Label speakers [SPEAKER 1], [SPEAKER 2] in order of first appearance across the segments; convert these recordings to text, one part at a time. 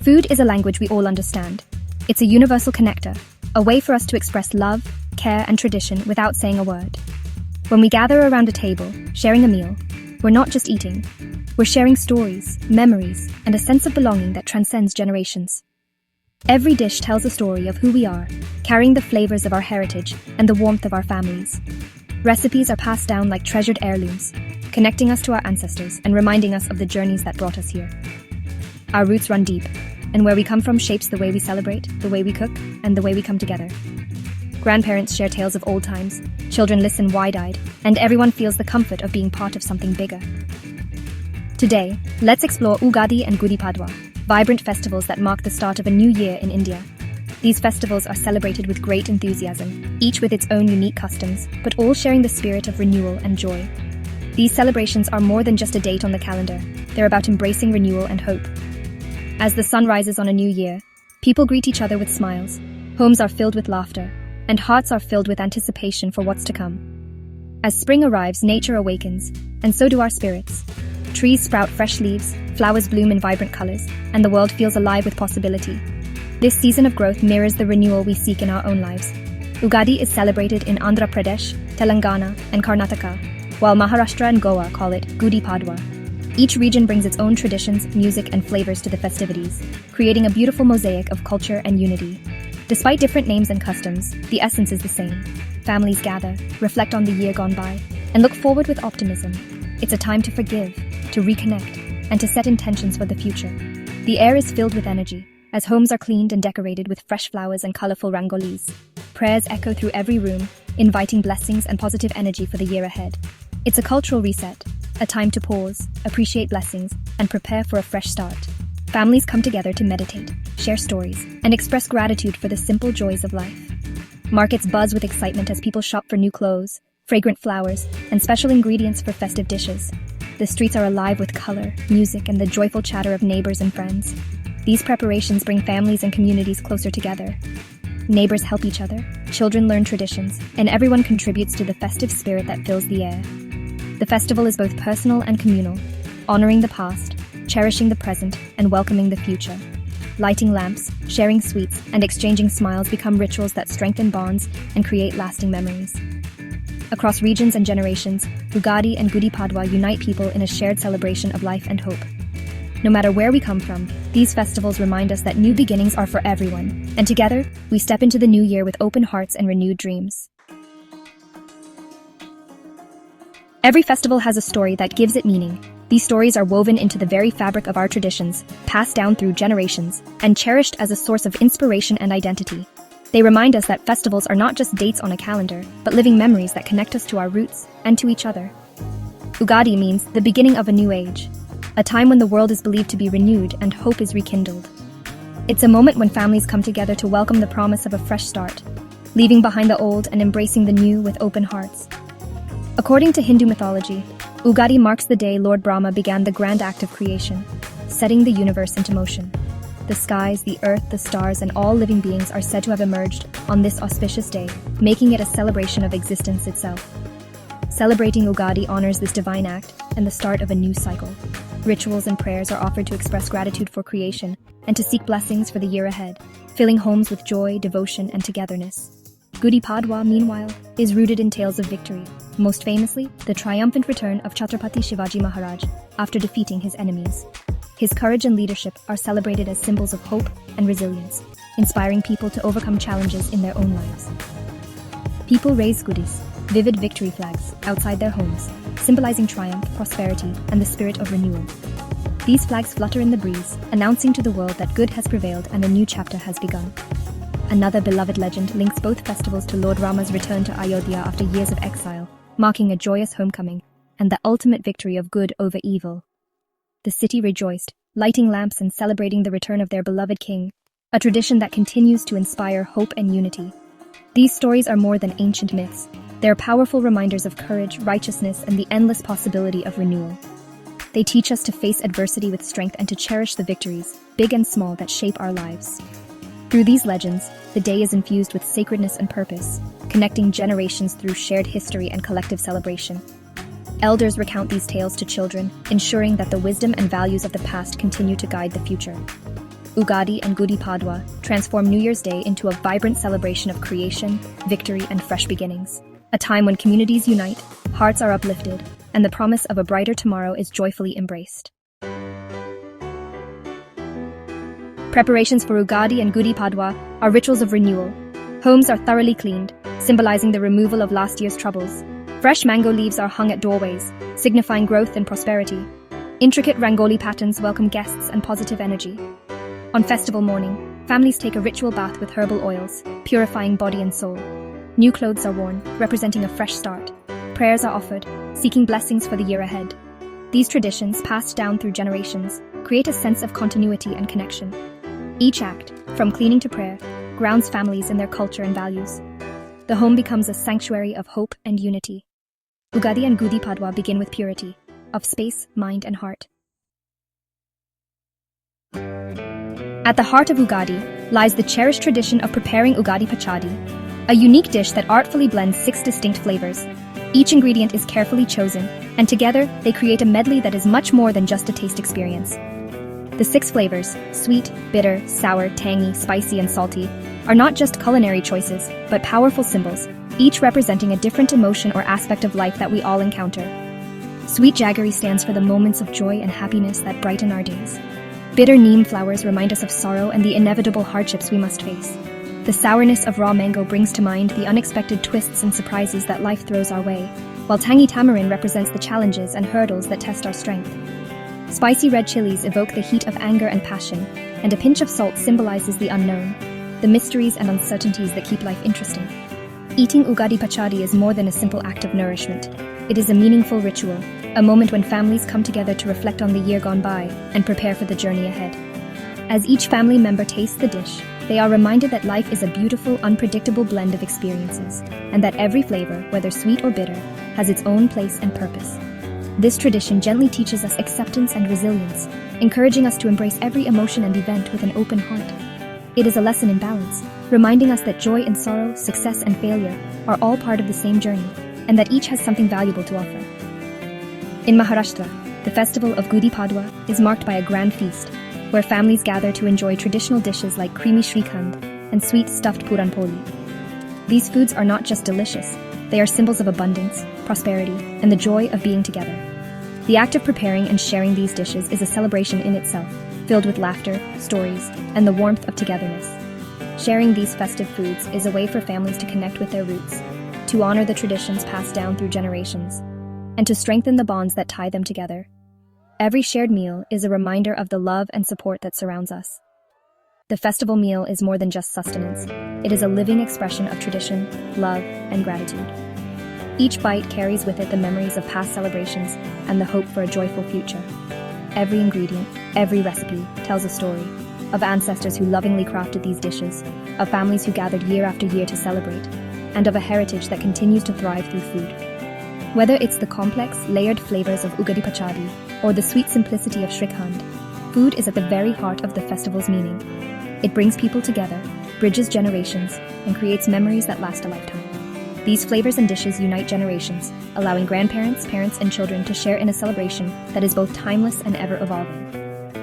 [SPEAKER 1] Food is a language we all understand. It's a universal connector, a way for us to express love, care, and tradition without saying a word. When we gather around a table, sharing a meal, we're not just eating. We're sharing stories, memories, and a sense of belonging that transcends generations. Every dish tells a story of who we are, carrying the flavors of our heritage and the warmth of our families. Recipes are passed down like treasured heirlooms, connecting us to our ancestors and reminding us of the journeys that brought us here. Our roots run deep, and where we come from shapes the way we celebrate, the way we cook, and the way we come together. Grandparents share tales of old times, children listen wide-eyed, and everyone feels the comfort of being part of something bigger. Today, let's explore Ugadi and Gudi Padwa, vibrant festivals that mark the start of a new year in India. These festivals are celebrated with great enthusiasm, each with its own unique customs, but all sharing the spirit of renewal and joy. These celebrations are more than just a date on the calendar. They're about embracing renewal and hope. As the sun rises on a new year, people greet each other with smiles, homes are filled with laughter, and hearts are filled with anticipation for what's to come. As spring arrives, nature awakens, and so do our spirits. Trees sprout fresh leaves, flowers bloom in vibrant colors, and the world feels alive with possibility. This season of growth mirrors the renewal we seek in our own lives. Ugadi is celebrated in Andhra Pradesh, Telangana, and Karnataka, while Maharashtra and Goa call it Gudi Padwa. Each region brings its own traditions, music, and flavors to the festivities, creating a beautiful mosaic of culture and unity. Despite different names and customs, the essence is the same. Families gather, reflect on the year gone by, and look forward with optimism. It's a time to forgive, to reconnect, and to set intentions for the future. The air is filled with energy, as homes are cleaned and decorated with fresh flowers and colorful rangolis. Prayers echo through every room, inviting blessings and positive energy for the year ahead. It's a cultural reset, a time to pause, appreciate blessings, and prepare for a fresh start. Families come together to meditate, share stories, and express gratitude for the simple joys of life. Markets buzz with excitement as people shop for new clothes, fragrant flowers, and special ingredients for festive dishes. The streets are alive with color, music, and the joyful chatter of neighbors and friends. These preparations bring families and communities closer together. Neighbors help each other, children learn traditions, and everyone contributes to the festive spirit that fills the air. The festival is both personal and communal, honoring the past, cherishing the present, and welcoming the future. Lighting lamps, sharing sweets, and exchanging smiles become rituals that strengthen bonds and create lasting memories. Across regions and generations, Ugadi and Gudi Padwa unite people in a shared celebration of life and hope. No matter where we come from, these festivals remind us that new beginnings are for everyone, and together, we step into the new year with open hearts and renewed dreams. Every festival has a story that gives it meaning. These stories are woven into the very fabric of our traditions, passed down through generations, and cherished as a source of inspiration and identity. They remind us that festivals are not just dates on a calendar, but living memories that connect us to our roots and to each other. Ugadi means the beginning of a new age, a time when the world is believed to be renewed and hope is rekindled. It's a moment when families come together to welcome the promise of a fresh start, leaving behind the old and embracing the new with open hearts. According to Hindu mythology, Ugadi marks the day Lord Brahma began the grand act of creation, setting the universe into motion. The skies, the earth, the stars, and all living beings are said to have emerged on this auspicious day, making it a celebration of existence itself. Celebrating Ugadi honors this divine act and the start of a new cycle. Rituals and prayers are offered to express gratitude for creation and to seek blessings for the year ahead, filling homes with joy, devotion, and togetherness. Gudi Padwa, meanwhile, is rooted in tales of victory, most famously, the triumphant return of Chhatrapati Shivaji Maharaj after defeating his enemies. His courage and leadership are celebrated as symbols of hope and resilience, inspiring people to overcome challenges in their own lives. People raise gudis, vivid victory flags, outside their homes, symbolizing triumph, prosperity, and the spirit of renewal. These flags flutter in the breeze, announcing to the world that good has prevailed and a new chapter has begun. Another beloved legend links both festivals to Lord Rama's return to Ayodhya after years of exile, marking a joyous homecoming and the ultimate victory of good over evil. The city rejoiced, lighting lamps and celebrating the return of their beloved king, a tradition that continues to inspire hope and unity. These stories are more than ancient myths. They are powerful reminders of courage, righteousness, and the endless possibility of renewal. They teach us to face adversity with strength and to cherish the victories, big and small, that shape our lives. Through these legends, the day is infused with sacredness and purpose, connecting generations through shared history and collective celebration. Elders recount these tales to children, ensuring that the wisdom and values of the past continue to guide the future. Ugadi and Gudi Padwa transform New Year's Day into a vibrant celebration of creation, victory, and fresh beginnings. A time when communities unite, hearts are uplifted, and the promise of a brighter tomorrow is joyfully embraced. Preparations for Ugadi and Gudi Padwa are rituals of renewal. Homes are thoroughly cleaned, symbolizing the removal of last year's troubles. Fresh mango leaves are hung at doorways, signifying growth and prosperity. Intricate rangoli patterns welcome guests and positive energy. On festival morning, families take a ritual bath with herbal oils, purifying body and soul. New clothes are worn, representing a fresh start. Prayers are offered, seeking blessings for the year ahead. These traditions, passed down through generations, create a sense of continuity and connection. Each act, from cleaning to prayer, grounds families in their culture and values. The home becomes a sanctuary of hope and unity. Ugadi and Gudi Padwa begin with purity, of space, mind, and heart. At the heart of Ugadi lies the cherished tradition of preparing Ugadi Pachadi, a unique dish that artfully blends 6 distinct flavors. Each ingredient is carefully chosen, and together they create a medley that is much more than just a taste experience. The 6 flavors, sweet, bitter, sour, tangy, spicy, and salty, are not just culinary choices, but powerful symbols, each representing a different emotion or aspect of life that we all encounter. Sweet jaggery stands for the moments of joy and happiness that brighten our days. Bitter neem flowers remind us of sorrow and the inevitable hardships we must face. The sourness of raw mango brings to mind the unexpected twists and surprises that life throws our way, while tangy tamarind represents the challenges and hurdles that test our strength. Spicy red chilies evoke the heat of anger and passion, and a pinch of salt symbolizes the unknown, the mysteries and uncertainties that keep life interesting. Eating Ugadi Pachadi is more than a simple act of nourishment. It is a meaningful ritual, a moment when families come together to reflect on the year gone by and prepare for the journey ahead. As each family member tastes the dish, they are reminded that life is a beautiful, unpredictable blend of experiences, and that every flavor, whether sweet or bitter, has its own place and purpose. This tradition gently teaches us acceptance and resilience, encouraging us to embrace every emotion and event with an open heart. It is a lesson in balance, reminding us that joy and sorrow, success and failure are all part of the same journey, and that each has something valuable to offer. In Maharashtra, the festival of Gudi Padwa is marked by a grand feast, where families gather to enjoy traditional dishes like creamy shrikhand and sweet stuffed puran poli. These foods are not just delicious, they are symbols of abundance, prosperity, and the joy of being together. The act of preparing and sharing these dishes is a celebration in itself, filled with laughter, stories, and the warmth of togetherness. Sharing these festive foods is a way for families to connect with their roots, to honor the traditions passed down through generations, and to strengthen the bonds that tie them together. Every shared meal is a reminder of the love and support that surrounds us. The festival meal is more than just sustenance. It is a living expression of tradition, love, and gratitude. Each bite carries with it the memories of past celebrations and the hope for a joyful future. Every ingredient, every recipe tells a story of ancestors who lovingly crafted these dishes, of families who gathered year after year to celebrate, and of a heritage that continues to thrive through food. Whether it's the complex, layered flavors of Ugadi Pachadi or the sweet simplicity of shrikhand, food is at the very heart of the festival's meaning. It brings people together, bridges generations, and creates memories that last a lifetime. These flavors and dishes unite generations, allowing grandparents, parents, and children to share in a celebration that is both timeless and ever-evolving.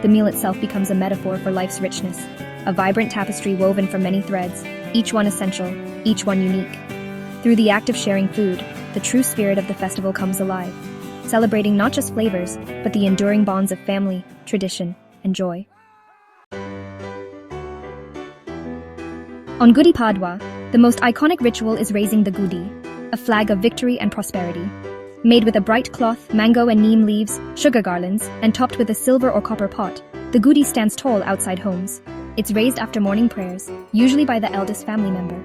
[SPEAKER 1] The meal itself becomes a metaphor for life's richness, a vibrant tapestry woven from many threads, each one essential, each one unique. Through the act of sharing food, the true spirit of the festival comes alive, celebrating not just flavors, but the enduring bonds of family, tradition, and joy. On Gudi Padwa, the most iconic ritual is raising the Gudi, a flag of victory and prosperity. Made with a bright cloth, mango and neem leaves, sugar garlands, and topped with a silver or copper pot, the Gudi stands tall outside homes. It's raised after morning prayers, usually by the eldest family member.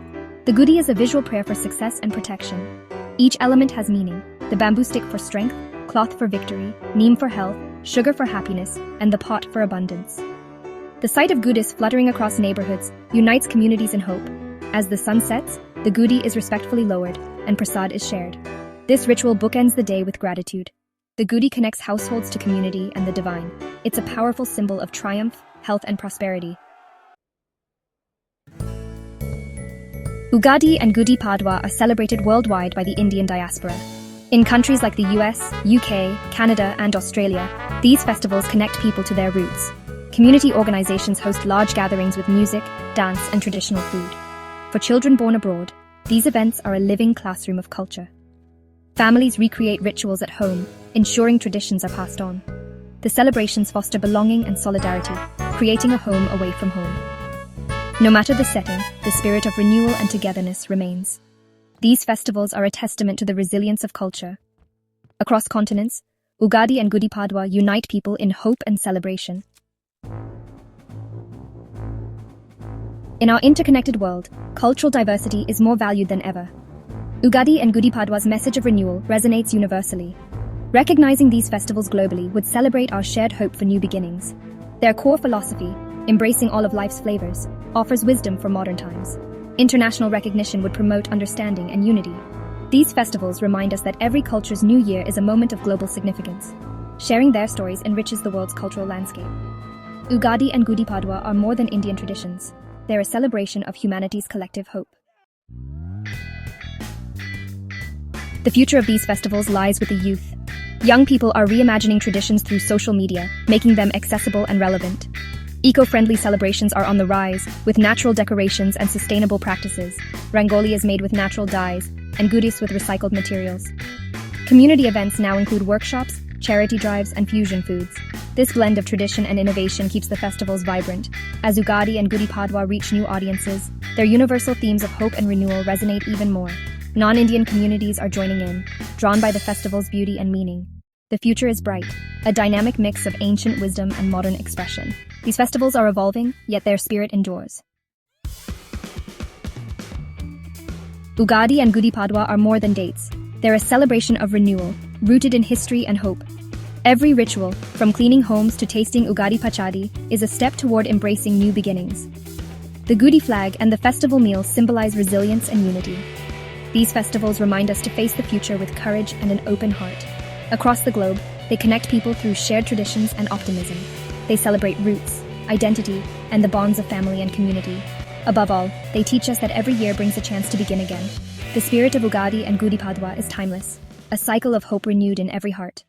[SPEAKER 1] The Gudi is a visual prayer for success and protection. Each element has meaning: the bamboo stick for strength, cloth for victory, neem for health, sugar for happiness, and the pot for abundance. The sight of Gudis fluttering across neighborhoods unites communities in hope. As the sun sets, the Gudi is respectfully lowered, and prasad is shared. This ritual bookends the day with gratitude. The Gudi connects households to community and the divine. It's a powerful symbol of triumph, health, and prosperity. Ugadi and Gudi Padwa are celebrated worldwide by the Indian diaspora. In countries like the US, UK, Canada, and Australia, these festivals connect people to their roots. Community organizations host large gatherings with music, dance, and traditional food. For children born abroad, these events are a living classroom of culture. Families recreate rituals at home, ensuring traditions are passed on. The celebrations foster belonging and solidarity, creating a home away from home. No matter the setting, the spirit of renewal and togetherness remains. These festivals are a testament to the resilience of culture. Across continents, Ugadi and Gudi Padwa unite people in hope and celebration. In our interconnected world, cultural diversity is more valued than ever. Ugadi and Gudi Padwa's message of renewal resonates universally. Recognizing these festivals globally would celebrate our shared hope for new beginnings. Their core philosophy, embracing all of life's flavors, offers wisdom for modern times. International recognition would promote understanding and unity. These festivals remind us that every culture's new year is a moment of global significance. Sharing their stories enriches the world's cultural landscape. Ugadi and Gudi Padwa are more than Indian traditions. They're a celebration of humanity's collective hope. The future of these festivals lies with the youth. Young people are reimagining traditions through social media, making them accessible and relevant. Eco-friendly celebrations are on the rise, with natural decorations and sustainable practices. Rangoli is made with natural dyes, and gudis with recycled materials. Community events now include workshops, charity drives, and fusion foods. This blend of tradition and innovation keeps the festivals vibrant. As Ugadi and Gudi Padwa reach new audiences, their universal themes of hope and renewal resonate even more. Non-Indian communities are joining in, drawn by the festival's beauty and meaning. The future is bright, a dynamic mix of ancient wisdom and modern expression. These festivals are evolving, yet their spirit endures. Ugadi and Gudi Padwa are more than dates. They're a celebration of renewal, rooted in history and hope. Every ritual, from cleaning homes to tasting Ugadi Pachadi, is a step toward embracing new beginnings. The Gudi flag and the festival meal symbolize resilience and unity. These festivals remind us to face the future with courage and an open heart. Across the globe, they connect people through shared traditions and optimism. They celebrate roots, identity, and the bonds of family and community. Above all, they teach us that every year brings a chance to begin again. The spirit of Ugadi and Gudi Padwa is timeless, a cycle of hope renewed in every heart.